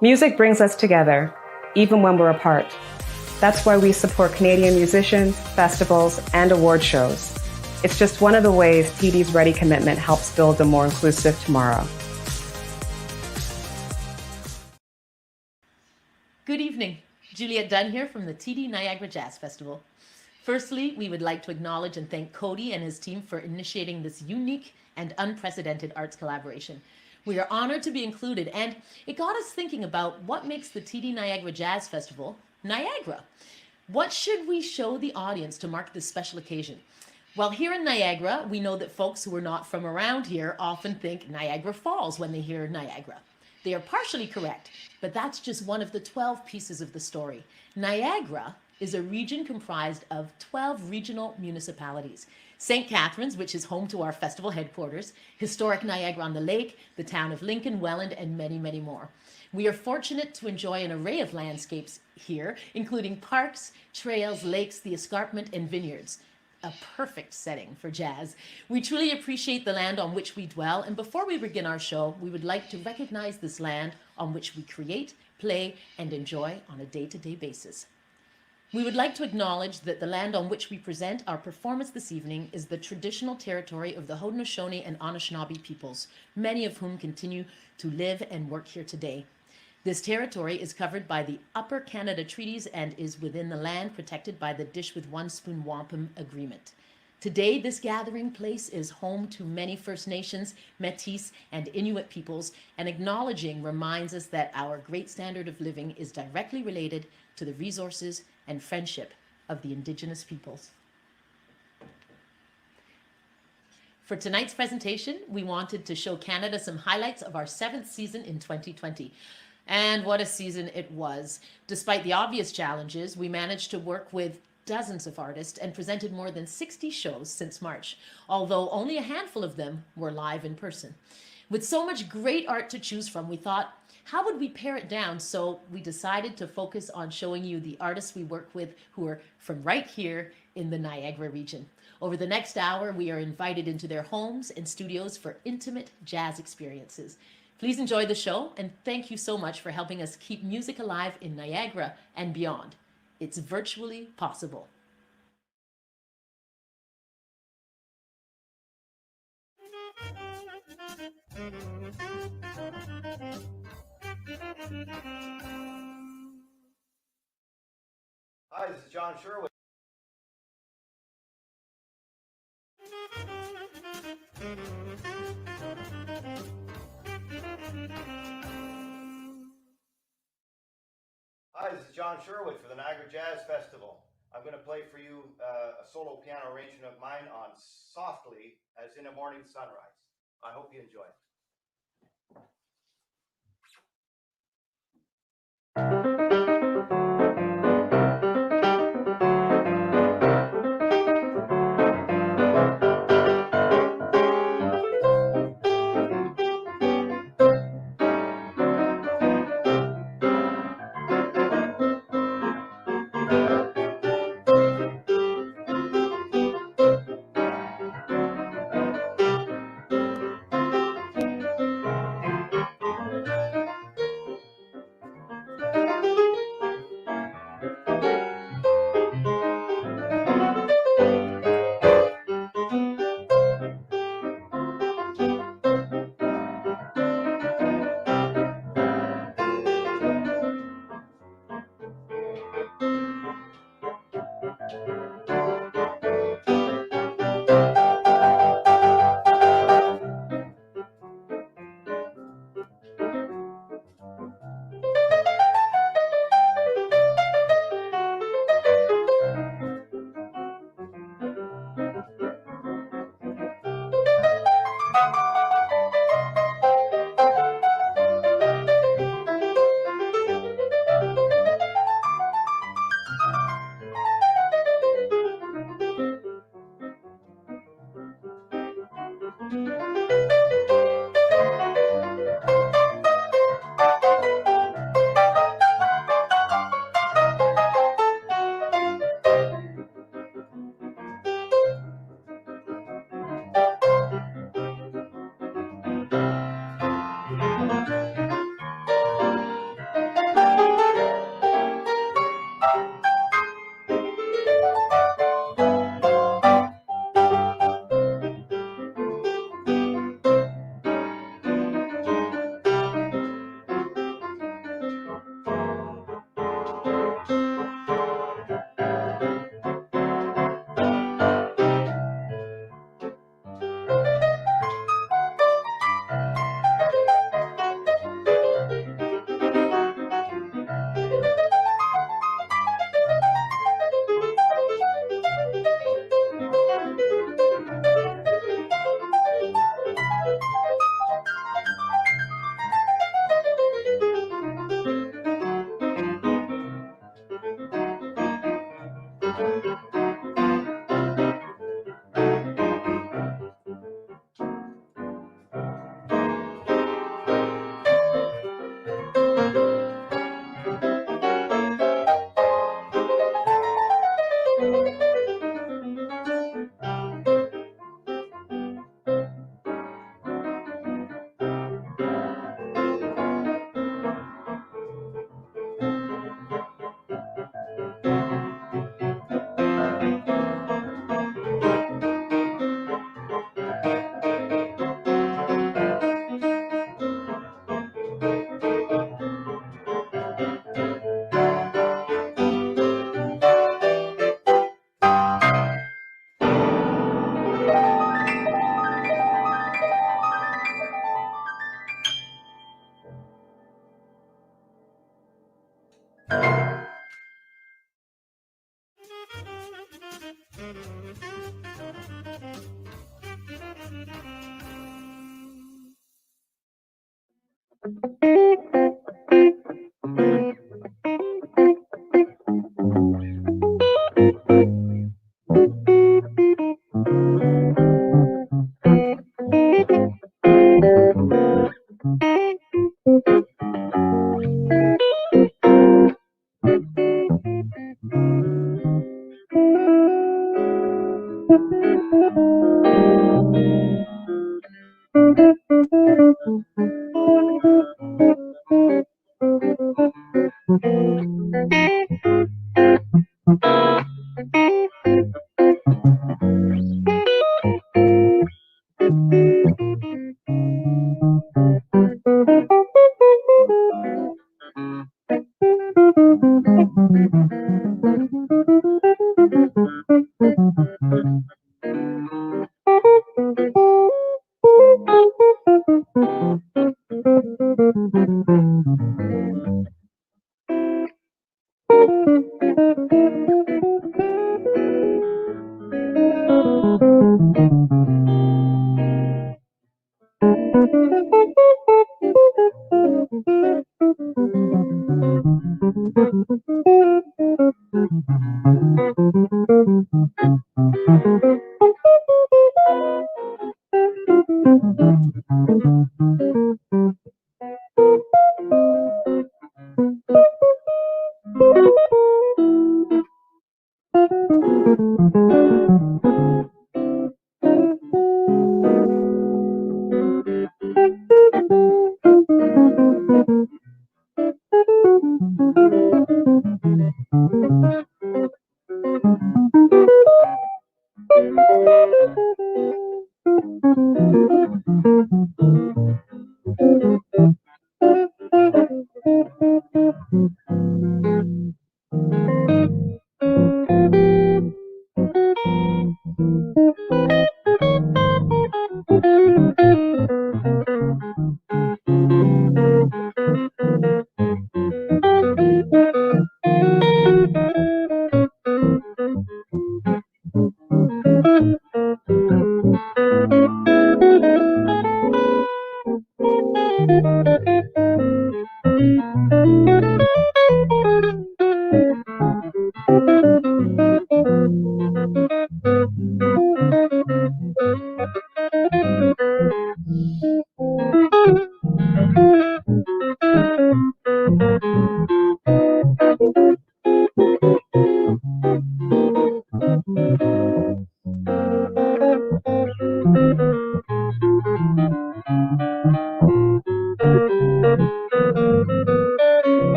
Music brings us together, even when we're apart. That's why we support Canadian musicians, festivals, and award shows. It's just one of the ways TD's Ready commitment helps build a more inclusive tomorrow. Good evening. Juliette Dunn here from the TD Niagara Jazz Festival. Firstly, we would like to acknowledge and thank Cody and his team for initiating this unique and unprecedented arts collaboration. We are honored to be included, and it got us thinking about what makes the TD Niagara Jazz Festival Niagara. What should we show the audience to mark this special occasion? Well, here in Niagara, we know that folks who are not from around here often think Niagara Falls when they hear Niagara. They are partially correct, but that's just one of the 12 pieces of the story. Niagara is a region comprised of 12 regional municipalities. St. Catharines, which is home to our festival headquarters, historic Niagara-on-the-Lake, the town of Lincoln, Welland, and many, many more. We are fortunate to enjoy an array of landscapes here, including parks, trails, lakes, the escarpment, and vineyards. A perfect setting for jazz. We truly appreciate the land on which we dwell, and before we begin our show, we would like to recognize this land on which we create, play, and enjoy on a day-to-day basis. We would like to acknowledge that the land on which we present our performance this evening is the traditional territory of the Haudenosaunee and Anishinaabe peoples, many of whom continue to live and work here today. This territory is covered by the Upper Canada Treaties and is within the land protected by the Dish with One Spoon Wampum Agreement. Today, this gathering place is home to many First Nations, Métis, and Inuit peoples, and acknowledging reminds us that our great standard of living is directly related to the resources and friendship of the Indigenous peoples. For tonight's presentation, we wanted to show Canada some highlights of our 7th season in 2020. And what a season it was. Despite the obvious challenges, we managed to work with dozens of artists and presented more than 60 shows since March, although only a handful of them were live in person. With so much great art to choose from, we thought, how would we pare it down? So we decided to focus on showing you the artists we work with who are from right here in the Niagara region. Over the next hour, we are invited into their homes and studios for intimate jazz experiences. Please enjoy the show, and thank you so much for helping us keep music alive in Niagara and beyond. It's virtually possible. Hi, this is John Sherwood. Hi, this is John Sherwood for the Niagara Jazz Festival. I'm going to play for you a solo piano arrangement of mine on Softly as in a Morning Sunrise. I hope you enjoy it.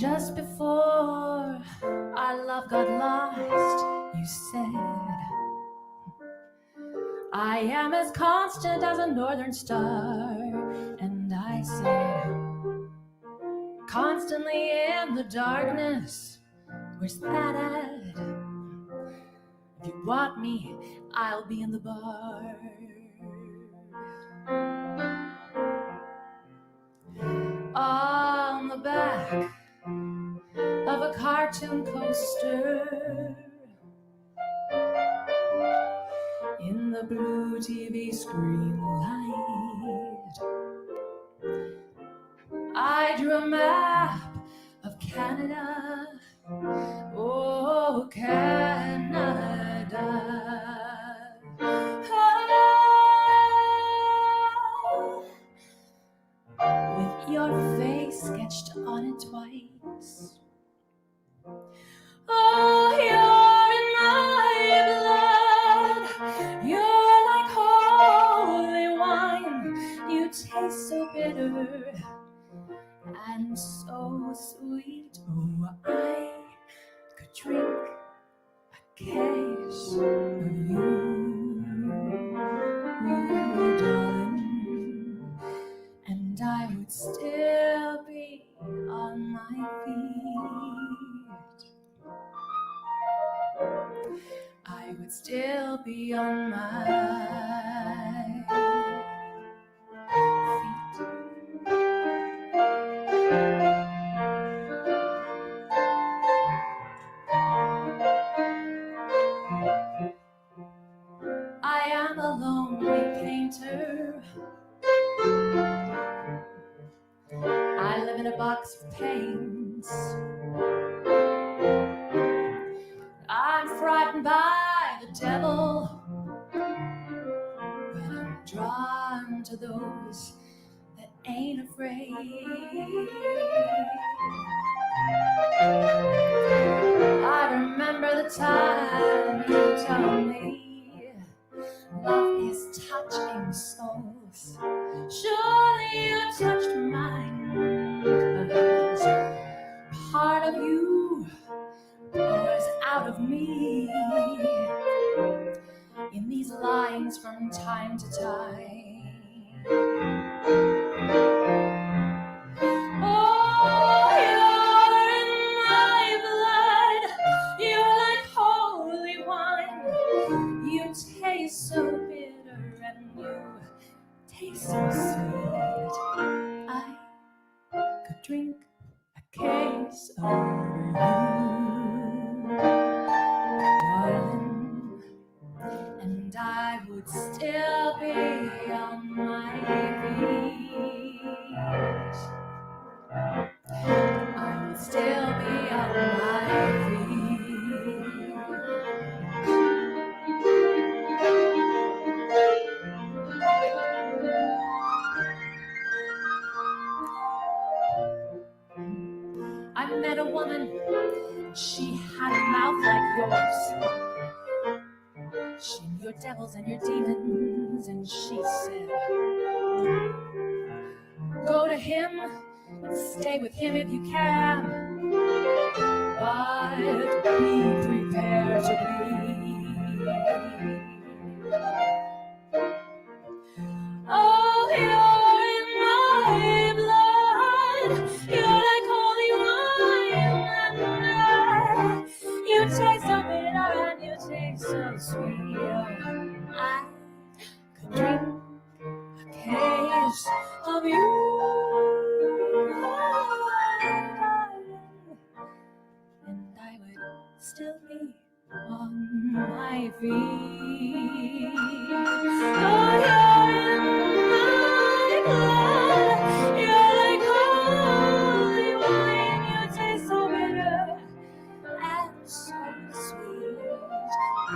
Just before our love got lost, you said, I am as constant as a northern star. And I said, constantly in the darkness, where's that at? If you want me, I'll be in the bar. On the back of a cartoon coaster, in the blue TV screen light, I drew a map of Canada. Oh, Canada. Oh, with your face sketched on it twice. Oh, you're in my blood. You're like holy wine. You taste so bitter and so sweet. Oh, I could drink a case of you, darling, and I would still be on my feet. I would still be on my feet. I am a lonely painter. I live in a box of paints. I'm frightened by the devil, but I'm drawn to those that ain't afraid. I remember the time you told me love is touching souls. Surely you touched mine, 'cause part of you pours out of me in these lines from time to time. Oh, you're in my blood. You're like holy wine. You taste so bitter and you taste so sweet. I could drink a case of you, darling, and I would still be on my feet. I would still be on my feet. I met a woman, she had a mouth like yours. She knew your devils and your demons, and she said, go to him and stay with him if you can, but be prepared to bleed. Oh, you're in my blood. You're like holy wine, and you taste so bitter and you taste so sweet. I could drink a case of you, and I would still be on my feet. Oh, you're in my blood. You're like holy wine. You taste so bitter and so sweet. I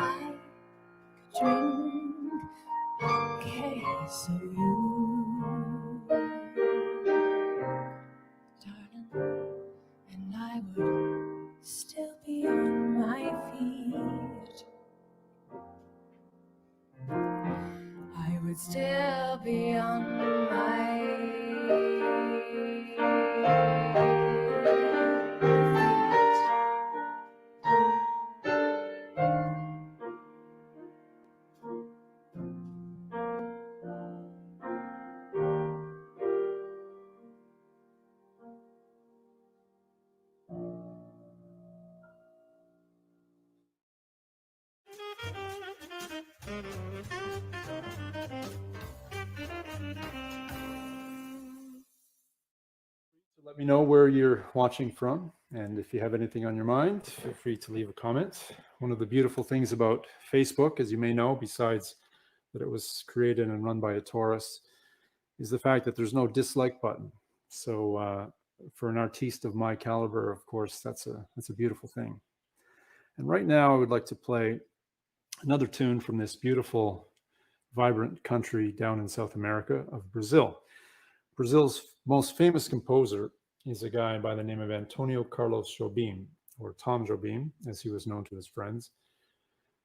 could drink a case of you, darling, and I would still be on my feet. I would still be on my feet. Let me know where you're watching from, and if you have anything on your mind, feel free to leave a comment. One of the beautiful things about Facebook, as you may know, besides that it was created and run by a Taurus, is the fact that there's no dislike button. So for an artiste of my caliber, of course, that's a beautiful thing. And right now I would like to play another tune from this beautiful, vibrant country down in South America of Brazil. Brazil's most famous composer is a guy by the name of Antonio Carlos Jobim, or Tom Jobim, as he was known to his friends.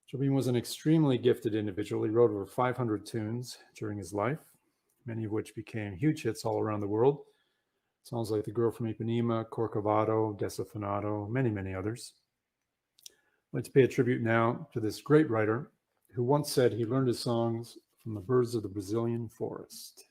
Jobim was an extremely gifted individual. He wrote over 500 tunes during his life, many of which became huge hits all around the world. Songs like The Girl from Ipanema, Corcovado, Desafinado, many, many others. I'd like to pay a tribute now to this great writer who once said he learned his songs from the birds of the Brazilian forest.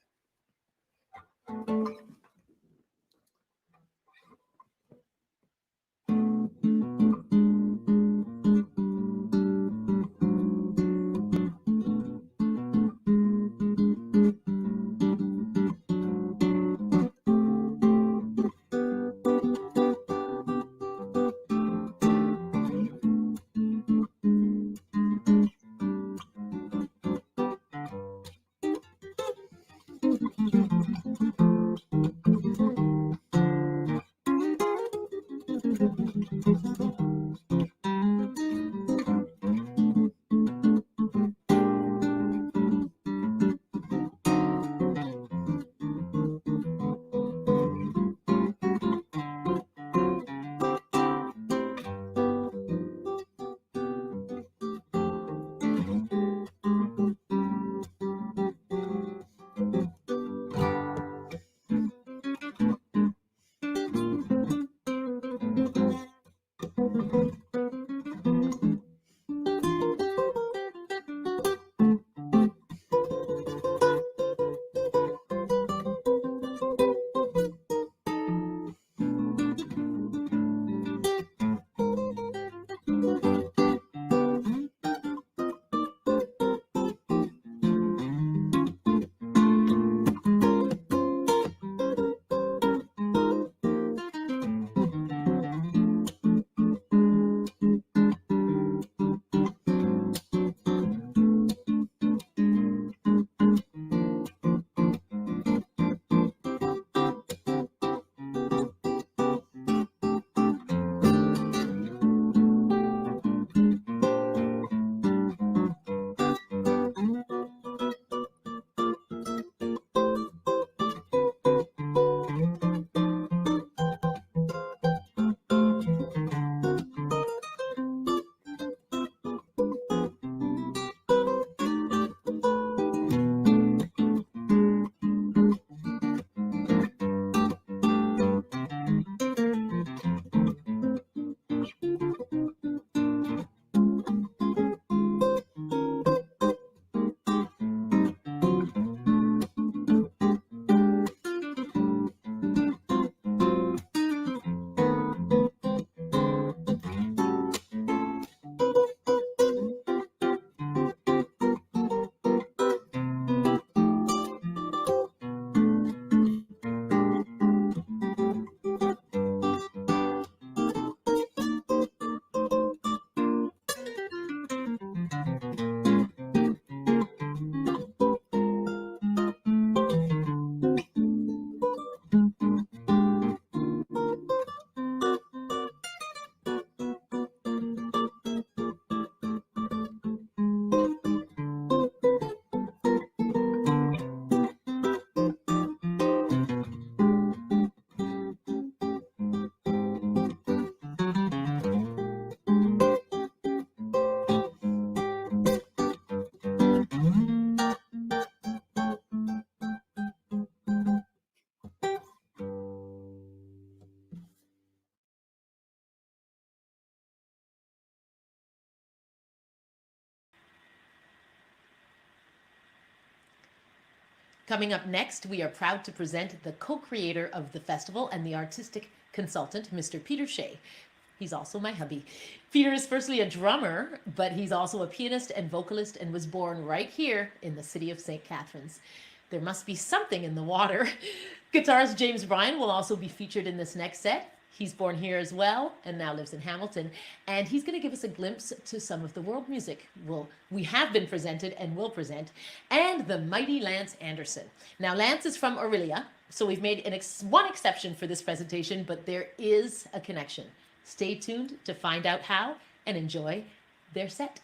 Coming up next, we are proud to present the co-creator of the festival and the artistic consultant, Mr. Peter Shea. He's also my hubby. Peter is firstly a drummer, but he's also a pianist and vocalist and was born right here in the city of St. Catharines. There must be something in the water. Guitarist James Bryan will also be featured in this next set. He's born here as well and now lives in Hamilton. And he's going to give us a glimpse to some of the world music we have been presented and will present, and the mighty Lance Anderson. Now, Lance is from Orillia, so we've made one exception for this presentation, but there is a connection. Stay tuned to find out how, and enjoy their set.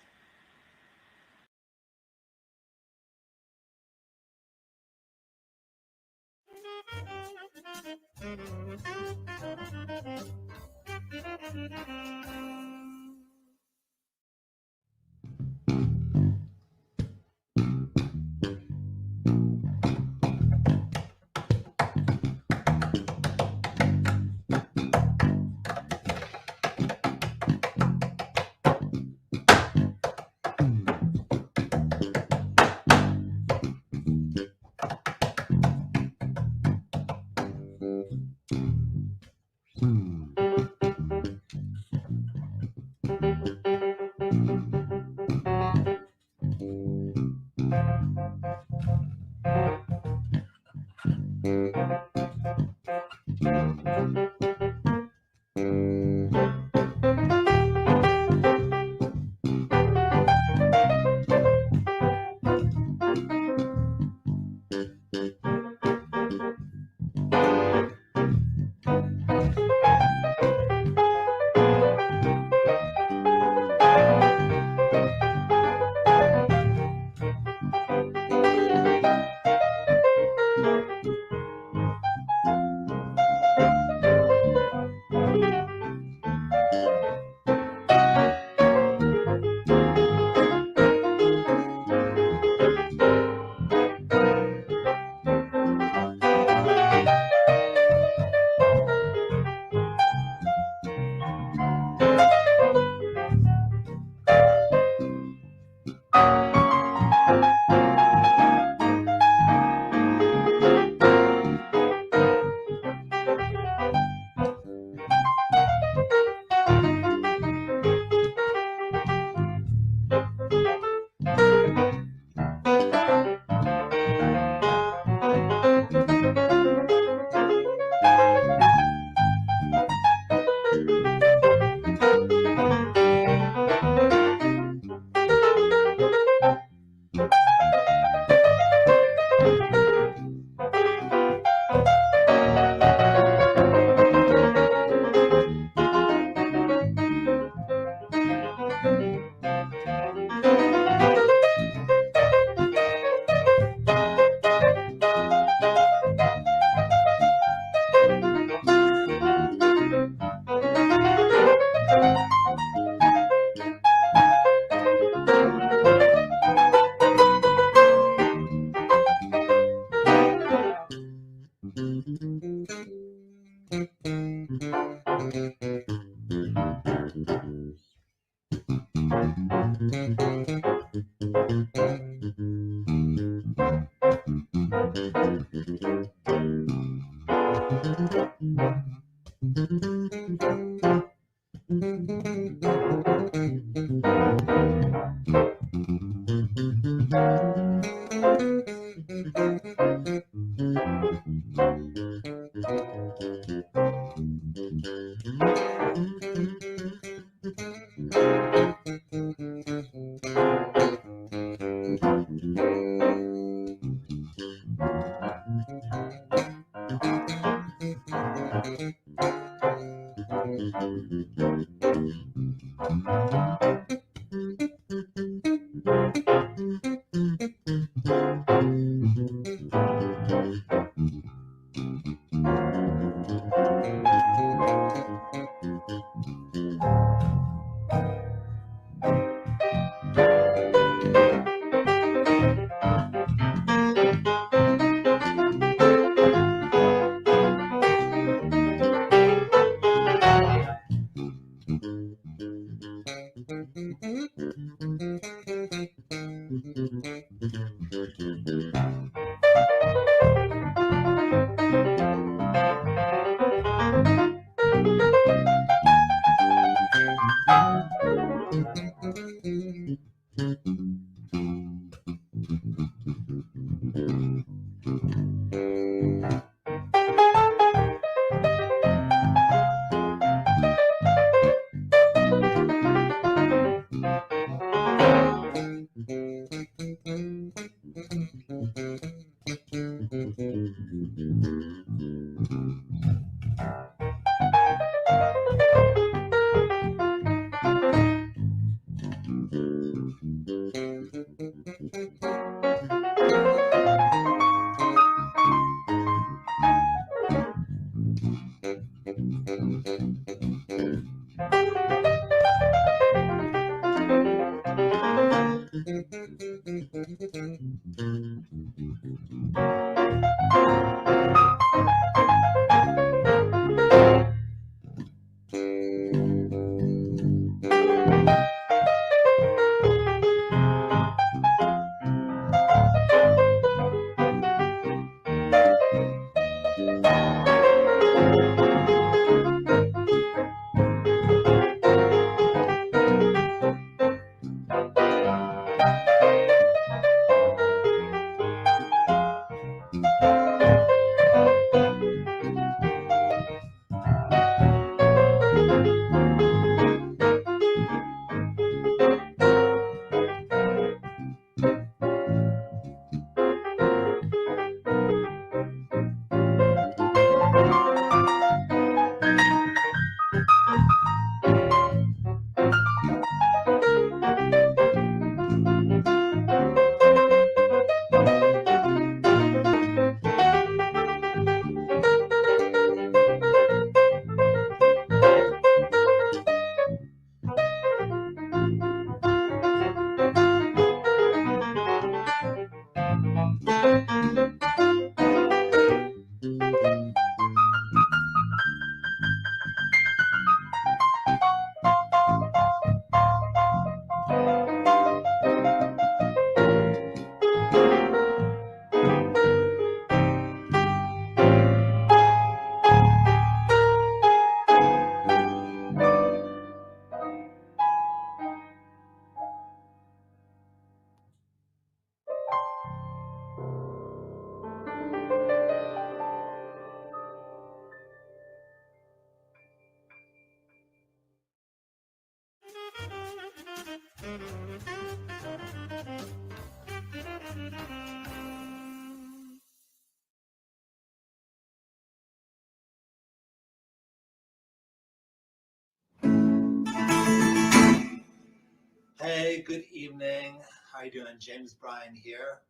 Hey, good evening. How you doing? James Bryan here.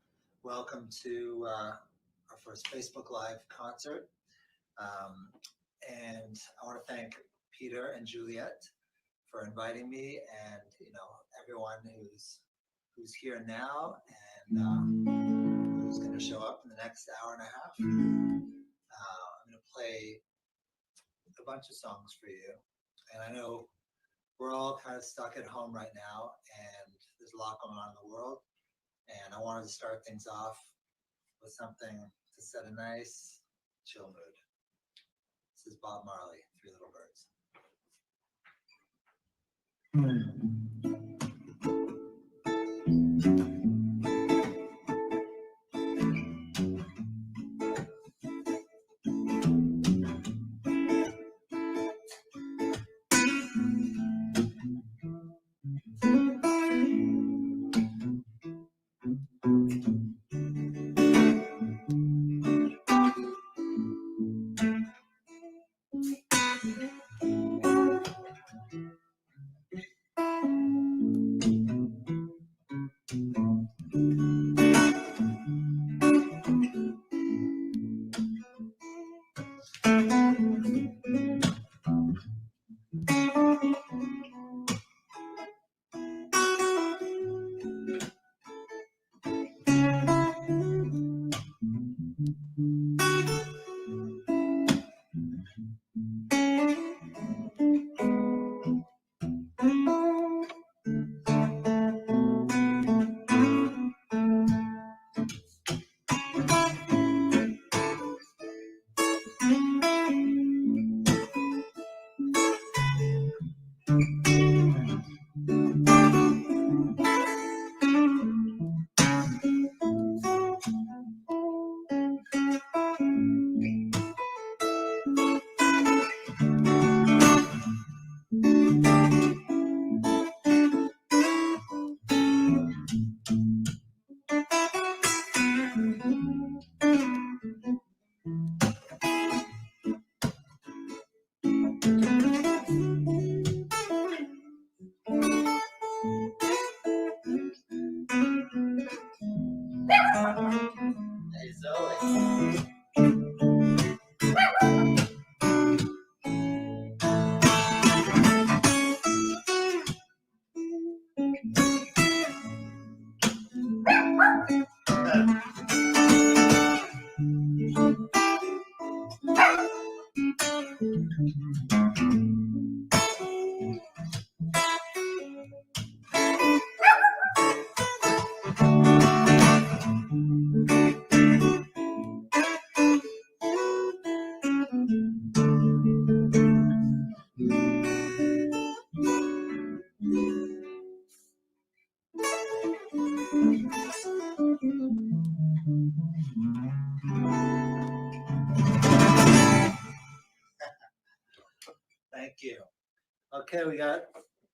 Welcome to our first Facebook Live concert. And I want to thank Peter and Juliet for inviting me, and everyone who's here now and who's going to show up in the next hour and a half. I'm going to play a bunch of songs for you, and I know we're all kind of stuck at home right now, and there's a lot going on in the world. And I wanted to start things off with something to set a nice, chill mood. This is Bob Marley, Three Little Birds. Hey, Zoe. Okay, we got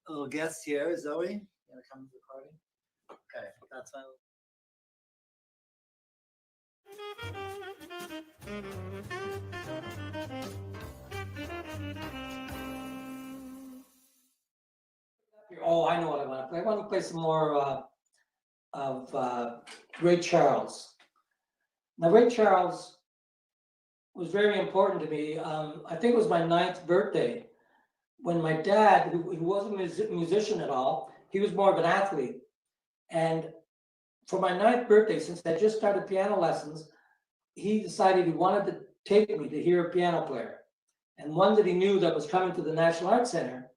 a little guest here. Zoe, you want to come to the recording? Okay, that's fine. Oh, I know what I want to play. I want to play some more of Ray Charles. Now, Ray Charles was very important to me. I think it was my 9th birthday when my dad, who wasn't a musician at all, he was more of an athlete. And for my 9th birthday, since I just started piano lessons, he decided he wanted to take me to hear a piano player. And one that he knew that was coming to the National Arts Center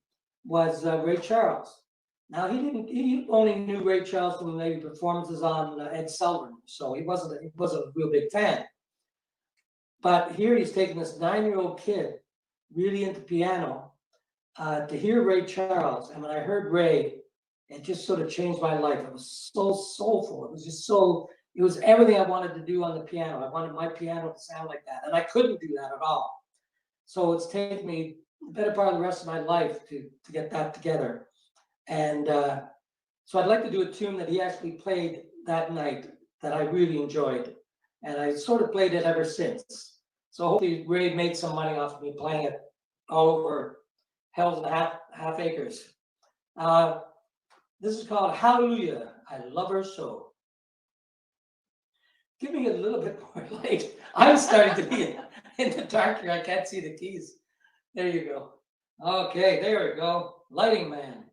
was Ray Charles. Now he only knew Ray Charles from maybe performances on Ed Sullivan, so he wasn't a real big fan. But here he's taking this 9-year-old kid really into piano to hear Ray Charles. And when I heard Ray, it just sort of changed my life. It was so soulful. It was just so, it was everything I wanted to do on the piano. I wanted my piano to sound like that. And I couldn't do that at all. So it's taken me the better part of the rest of my life to get that together. And so I'd like to do a tune that he actually played that night that I really enjoyed. And I sort of played it ever since. So hopefully Ray made some money off of me playing it all over Hell's and half acres. This is called Hallelujah, I Love Her So. Give me a little bit more light. I'm starting to be in the dark here. I can't see the keys. There you go. Okay, there we go. Lighting man.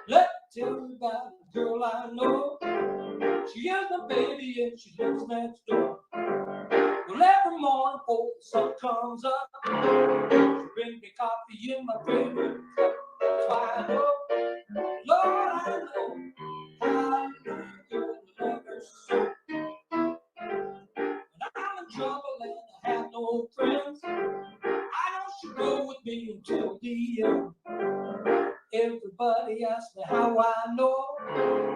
Let me tell you about a girl I know. She is my baby and she lives next door. Well, every morning before the sun comes up, she brings me coffee in my favorite cup. That's why I know, Lord, I know, hallelujah, girl, I love her so. When I'm in trouble and I have no friends, I know she'll go with me until the end. Everybody asks me how I know.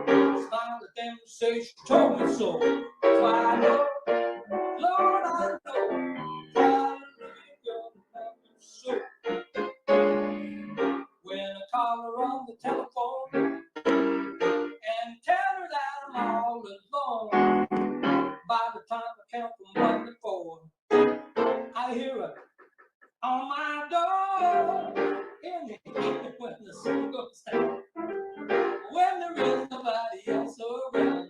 I smile at them and say she told me so. That's why I know, Lord, I know, hallelujah, girl, I love her so. When I call her on the telephone and tell her that I'm all alone, by the time I count from 1 to 4, I hear her on my door. In the evening when the sun goes down, when there is nobody else around,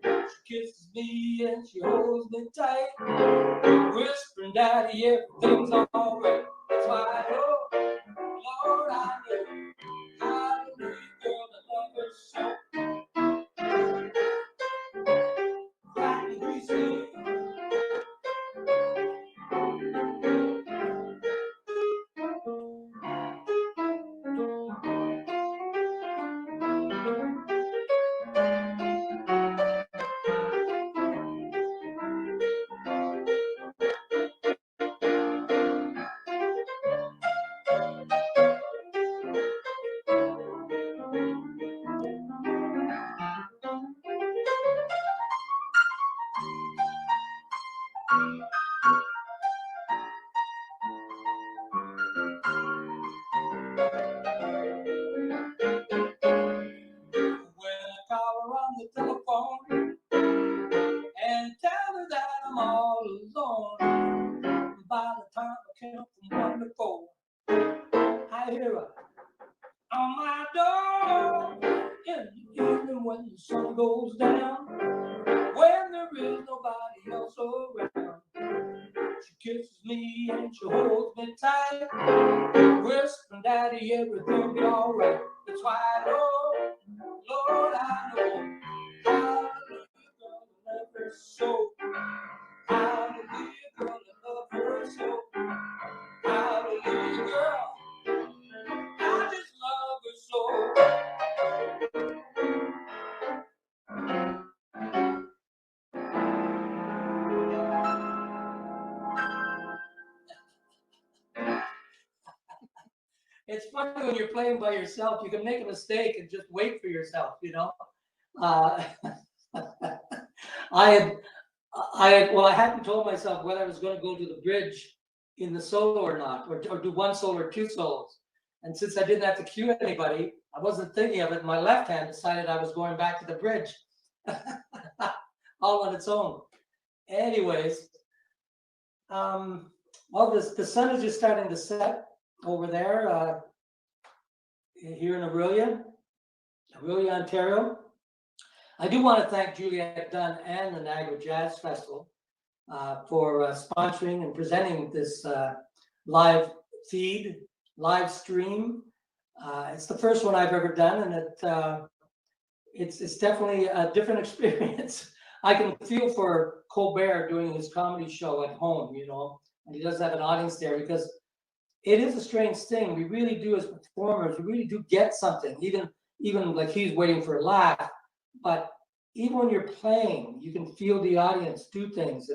she kisses me and she holds me tight, whispering, Daddy, everything's alright. That's why I know, Lord, I know, hallelujah, girl, I love her so. Flat and greasy. When I call her on the telephone and tell her that I'm all alone, by the time I count from 1 to 4, I hear her on my door. In the evening when the sun goes down, when there is nobody else around, she kisses me and she holds me tight, whispering, Daddy, everything be alright. That's why I know, Lord, I know, hallelujah, girl, I love her so. Hallelujah, girl, I love her so. Hallelujah, girl, I just love her so. it's funny when you're playing by yourself, you can make a mistake and just wait for yourself, you know? Uh, I hadn't told myself whether I was going to go to the bridge in the solo or not, or do one solo or two solos. And since I didn't have to cue anybody, I wasn't thinking of it. My left hand decided I was going back to the bridge all on its own. Anyways, the sun is just starting to set over there here in Aurelia, Ontario. I do want to thank Juliet Dunn and the Niagara Jazz Festival for sponsoring and presenting this live feed, live stream. It's the first one I've ever done, and it's definitely a different experience. I can feel for Colbert doing his comedy show at home, you know, and he does have an audience there, because it is a strange thing. We really do, as performers, we really do get something, even like he's waiting for a laugh. But even when you're playing, you can feel the audience do things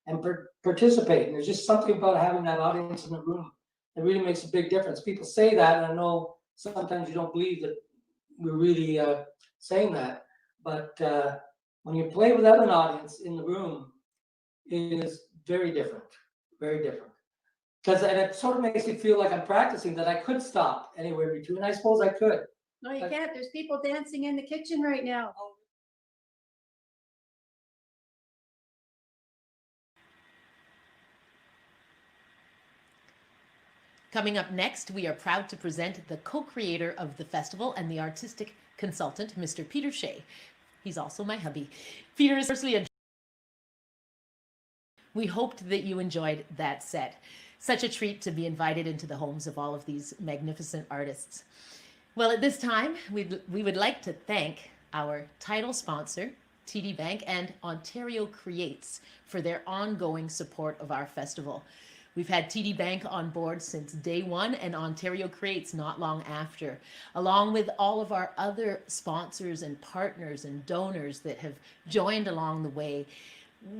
and participate. And there's just something about having that audience in the room that really makes a big difference. People say that, and I know sometimes you don't believe that we're really saying that. But when you play without an audience in the room, it is very different, very different. And it sort of makes me feel like I'm practicing, that I could stop anywhere between. I suppose I could. No, you can't. There's people dancing in the kitchen right now. Coming up next, we are proud to present the co-creator of the festival and the artistic consultant, Mr. Peter Shea. He's also my hubby. Peter is firstly a... We hoped that you enjoyed that set. Such a treat to be invited into the homes of all of these magnificent artists. Well, at this time, we would like to thank our title sponsor, TD Bank, and Ontario Creates for their ongoing support of our festival. We've had TD Bank on board since day one, and Ontario Creates not long after, along with all of our other sponsors and partners and donors that have joined along the way.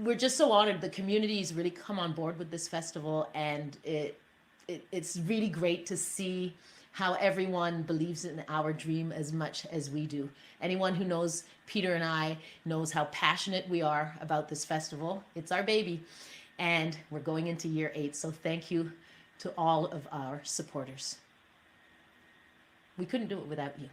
We're just so honored. The community's really come on board with this festival, and it's really great to see how everyone believes in our dream as much as we do. Anyone who knows Peter and I knows how passionate we are about this festival. It's our baby, and we're going into year 8. So thank you to all of our supporters. We couldn't do it without you.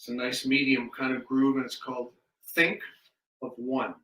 It's a nice medium kind of groove, and it's called Think of One.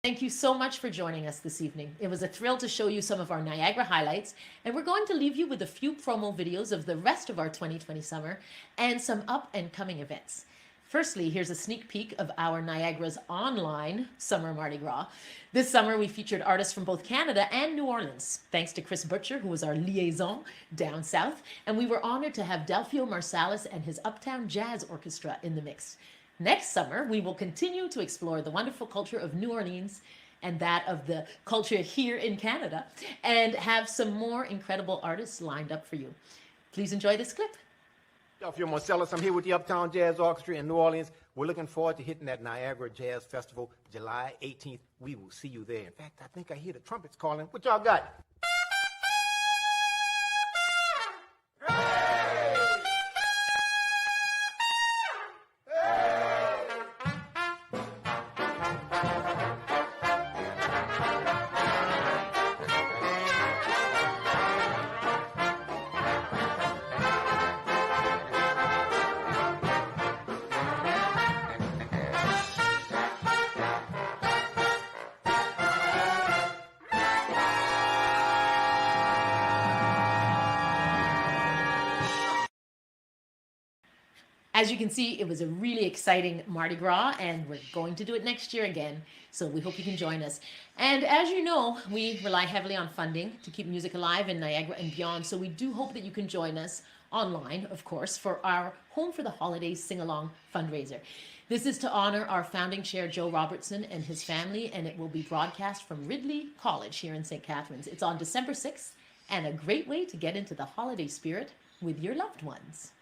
Thank you so much for joining us this evening. It was a thrill to show you some of our Niagara highlights, and we're going to leave you with a few promo videos of the rest of our 2020 summer and some up and coming events. Firstly, here's a sneak peek of our Niagara's online Summer Mardi Gras. This summer, we featured artists from both Canada and New Orleans, thanks to Chris Butcher, who was our liaison down south, and we were honored to have Delphio Marsalis and his Uptown Jazz Orchestra in the mix. Next summer, we will continue to explore the wonderful culture of New Orleans and that of the culture here in Canada, and have some more incredible artists lined up for you. Please enjoy this clip. Delphio Marsalis, I'm here with the Uptown Jazz Orchestra in New Orleans. We're looking forward to hitting that Niagara Jazz Festival July 18th. We will see you there. In fact, I think I hear the trumpets calling. What y'all got? As you can see, it was a really exciting Mardi Gras, and we're going to do it next year again. So we hope you can join us. And as you know, we rely heavily on funding to keep music alive in Niagara and beyond. So we do hope that you can join us online, of course, for our Home for the Holidays Sing-Along fundraiser. This is to honor our founding chair, Joe Robertson, and his family, and it will be broadcast from Ridley College here in St. Catharines. It's on December 6th, and a great way to get into the holiday spirit with your loved ones.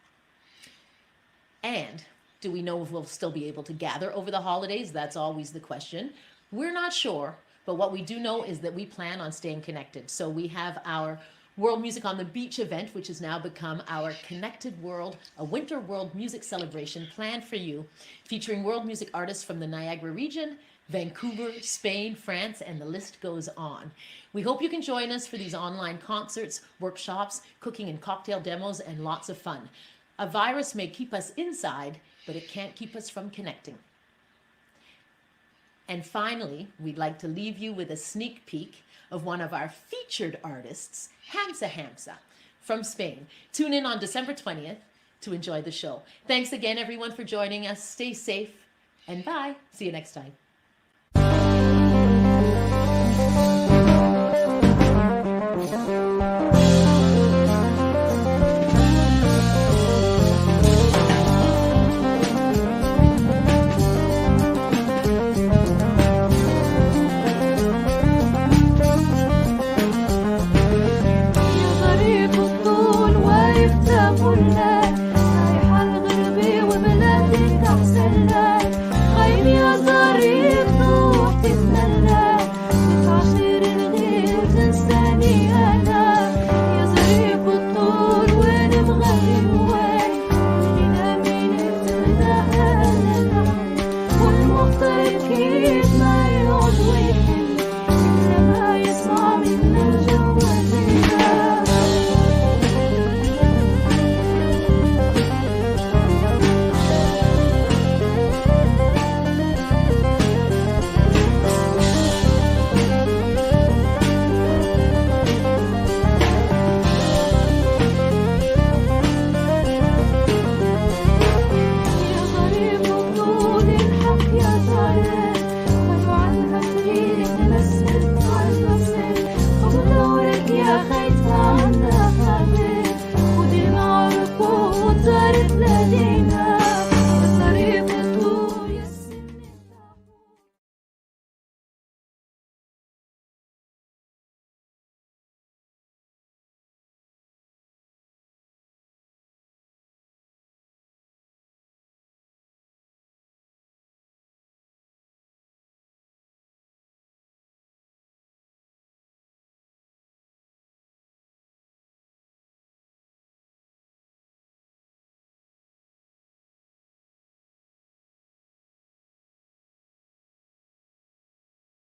And do we know if we'll still be able to gather over the holidays? That's always the question. We're not sure, but what we do know is that we plan on staying connected. So we have our World Music on the Beach event, which has now become our Connected World, a winter world music celebration planned for you, featuring world music artists from the Niagara region, Vancouver, Spain, France, and the list goes on. We hope you can join us for these online concerts, workshops, cooking and cocktail demos, and lots of fun. A virus may keep us inside, but it can't keep us from connecting. And finally, we'd like to leave you with a sneak peek of one of our featured artists, Hamsa from Spain. Tune in on December 20th to enjoy the show. Thanks again, everyone, for joining us. Stay safe, and bye. See you next time.